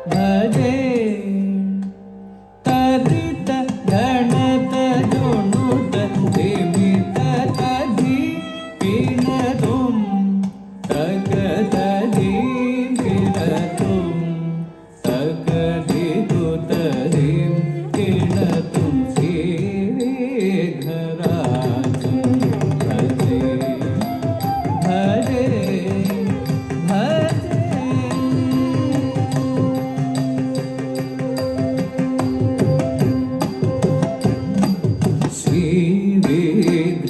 भजे तदित गणत जुनुत दिमित तधि पिनतुम तकतधि पिनतुम तकधितुतधिं पिनतुम श्रीविघ्नराजं भजे भजे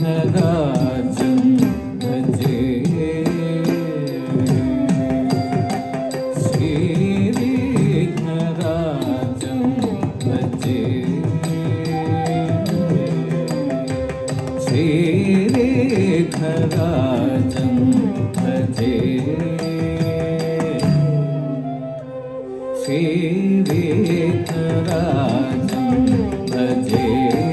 श्रीविघ्नराजं भजे श्रीविघ्नराजं भजे श्रीविघ्नराजं भजे श्रीविघ्नराजं भजे